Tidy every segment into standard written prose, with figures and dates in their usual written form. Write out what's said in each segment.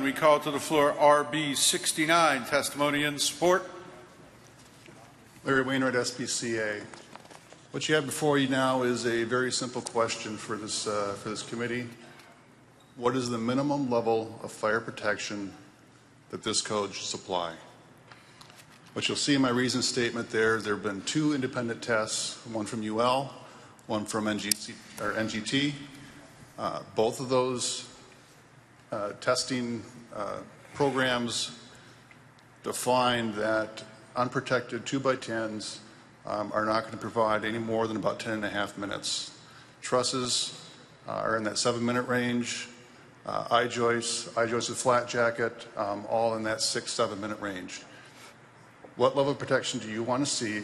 We call to the floor RB69, testimony in support. Larry Wainwright, SPCA. What you have before you now is a very simple question for this committee. What is the minimum level of fire protection that this code should supply? What you'll see in my reason statement there have been 2 independent tests, one from UL, one from NGT. Both of those testing programs define that unprotected 2x10s are not going to provide any more than about 10.5 minutes. Trusses are in that 7-minute range. I-joists with flat jacket, all in that 6-7 minute range. What level of protection do you want to see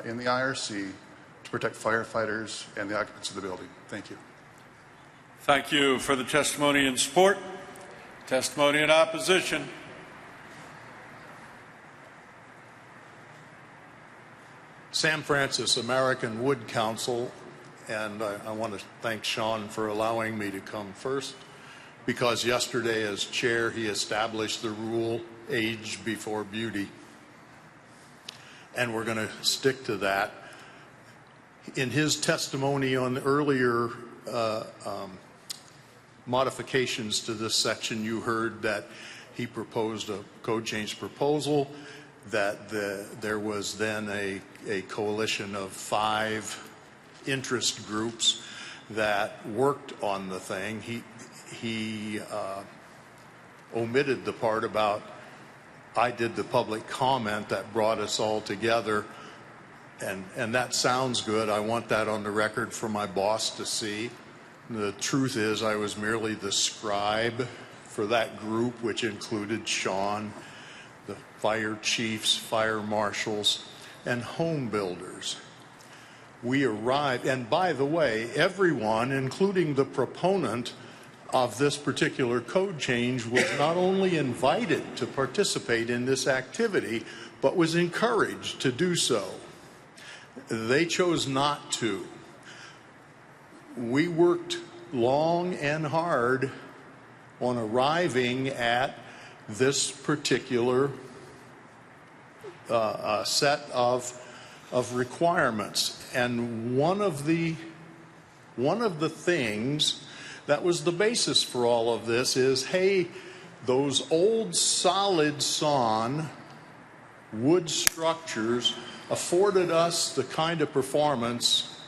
in the IRC to protect firefighters and the occupants of the building? Thank you. Thank you for the testimony in support. Testimony in opposition. Sam Francis, American Wood Council, and I want to thank Sean for allowing me to come first, because yesterday as chair he established the rule, age before beauty, and we're going to stick to that. In his testimony on earlier modifications to this section, you heard that he proposed a code change proposal, that there was then a coalition of 5 interest groups that worked on the thing. He omitted the part about I did the public comment that brought us all together, and that sounds good. I want that on the record for my boss to see. The truth is I was merely the scribe for that group, which included Sean, the fire chiefs, fire marshals, and home builders. We arrived, and by the way, everyone, including the proponent of this particular code change, was not only invited to participate in this activity, but was encouraged to do so. They chose not to. We worked long and hard on arriving at this particular set of requirements, and one of the things that was the basis for all of this is, hey, those old solid sawn wood structures afforded us the kind of performance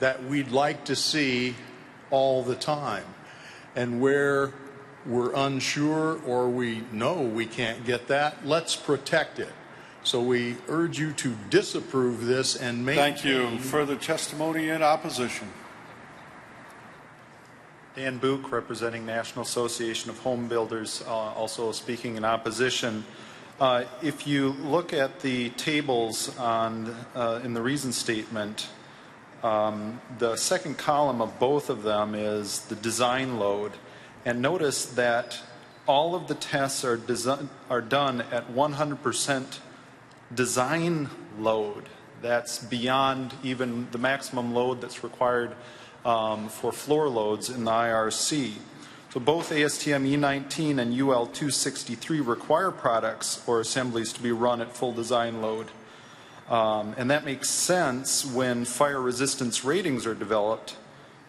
that we'd like to see all the time, and where we're unsure or we know we can't get that, let's protect it. So we urge you to disapprove this and make. Thank you. Further testimony in opposition. Dan Book, representing National Association of Home Builders, also speaking in opposition. If you look at the tables in the reason statement, the second column of both of them is the design load, and notice that all of the tests are done at 100% design load. That's beyond even the maximum load that's required for floor loads in the IRC. So both ASTM E19 and UL 263 require products or assemblies to be run at full design load. And that makes sense when fire resistance ratings are developed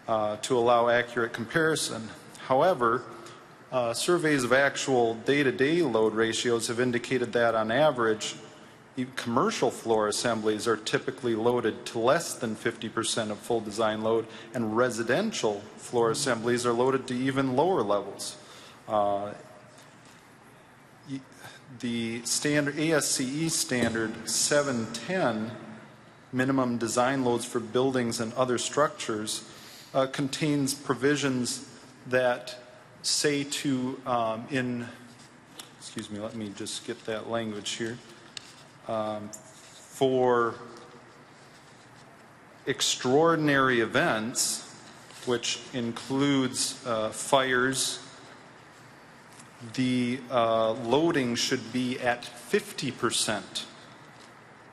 to allow accurate comparison. However, surveys of actual day-to-day load ratios have indicated that on average, commercial floor assemblies are typically loaded to less than 50% of full design load, and residential floor assemblies are loaded to even lower levels. The standard ASCE standard 710 minimum design loads for buildings and other structures contains provisions that say to excuse me, let me just get that language here. For extraordinary events, which includes fires, the loading should be at 50%.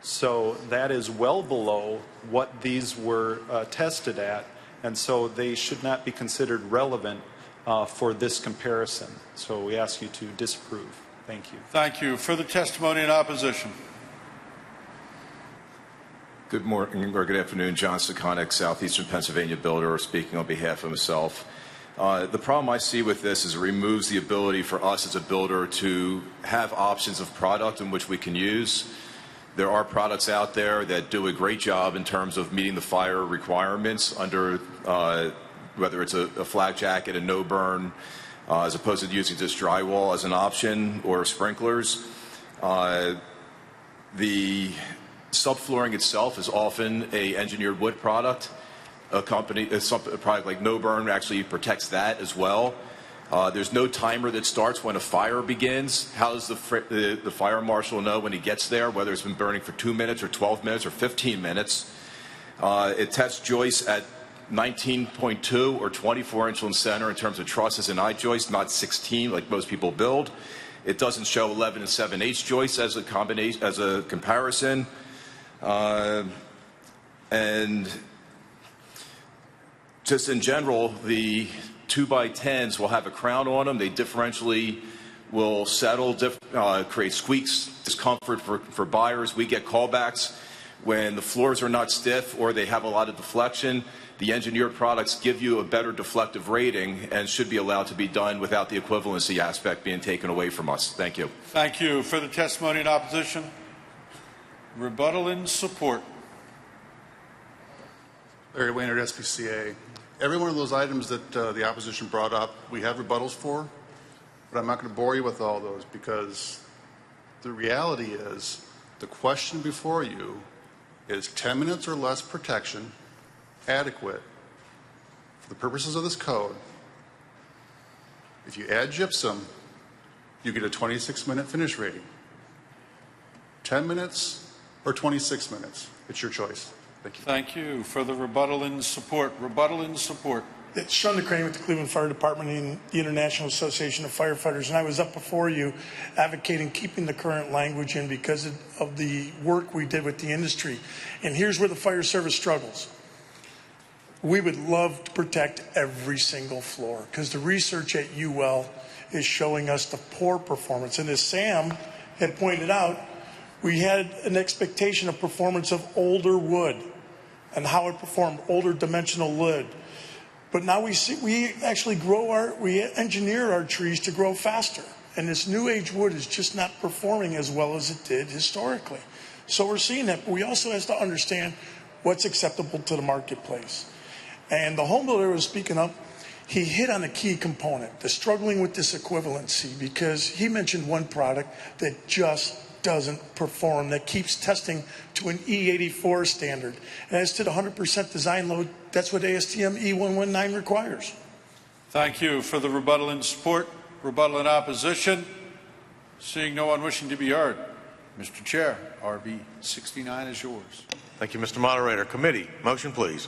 So that is well below what these were tested at, and so they should not be considered relevant for this comparison. So we ask you to disapprove. Thank you. Thank you. Further testimony in opposition. Good morning or good afternoon. John Sekonic, Southeastern Pennsylvania builder, speaking on behalf of myself. The problem I see with this is it removes the ability for us as a builder to have options of product in which we can use. There are products out there that do a great job in terms of meeting the fire requirements under whether it's a flak jacket, a no burn, as opposed to using just drywall as an option or sprinklers. The subflooring itself is often a engineered wood product. A product like No Burn actually protects that as well. There's no timer that starts when a fire begins. How does the fire marshal know when he gets there, whether it's been burning for 2 minutes or 12 minutes or 15 minutes? It tests joists at 19.2 or 24 inch in center in terms of trusses and eye joists, not 16 like most people build. It doesn't show 11 and 7/8 joists as a comparison. And just in general, the 2x10s will have a crown on them. They differentially will settle, create squeaks, discomfort for buyers. We get callbacks when the floors are not stiff or they have a lot of deflection. The engineered products give you a better deflective rating and should be allowed to be done without the equivalency aspect being taken away from us. Thank you. Thank you. Further testimony in opposition. Rebuttal in support. Larry Waynard, SPCA. Every one of those items that the opposition brought up, we have rebuttals for, but I'm not going to bore you with all those because the reality is the question before you is 10 minutes or less protection adequate for the purposes of this code. If you add gypsum, you get a 26-minute finish rating. 10 minutes or 26 minutes. It's your choice. Thank you. Thank you. For the rebuttal in support. Rebuttal in support. It's Sean DeCrane with the Cleveland Fire Department and the International Association of Firefighters, and I was up before you advocating keeping the current language in because of the work we did with the industry. And here's where the fire service struggles. We would love to protect every single floor because the research at UL is showing us the poor performance. And as Sam had pointed out, we had an expectation of performance of older wood and how it performed, older dimensional wood. But now we actually we engineer our trees to grow faster. And this new age wood is just not performing as well as it did historically. So we're seeing that, but we also have to understand what's acceptable to the marketplace. And the home builder was speaking up. He hit on a key component, the struggling with this equivalency, because he mentioned one product that just doesn't perform, that keeps testing to an E84 standard. And as to the 100% design load, that's what ASTM E119 requires. Thank you. For the rebuttal in support. Rebuttal in opposition. Seeing no one wishing to be heard. Mr. Chair, RB69 is yours. Thank you, Mr. Moderator. Committee, motion please.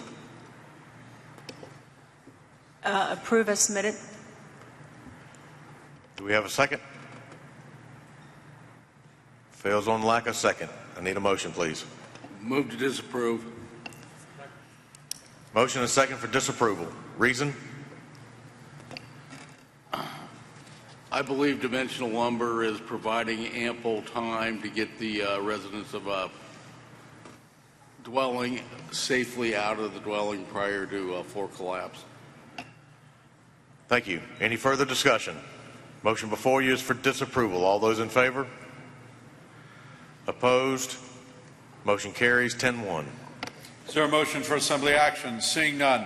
Approve as submitted. Do we have a second? Fails on lack of second. I need a motion, please. Move to disapprove. Motion and second for disapproval. Reason? I believe dimensional lumber is providing ample time to get the residents of a dwelling safely out of the dwelling prior to floor collapse. Thank you. Any further discussion? Motion before you is for disapproval. All those in favor? Opposed? Motion carries 10-1. Is there a motion for assembly action? Seeing none.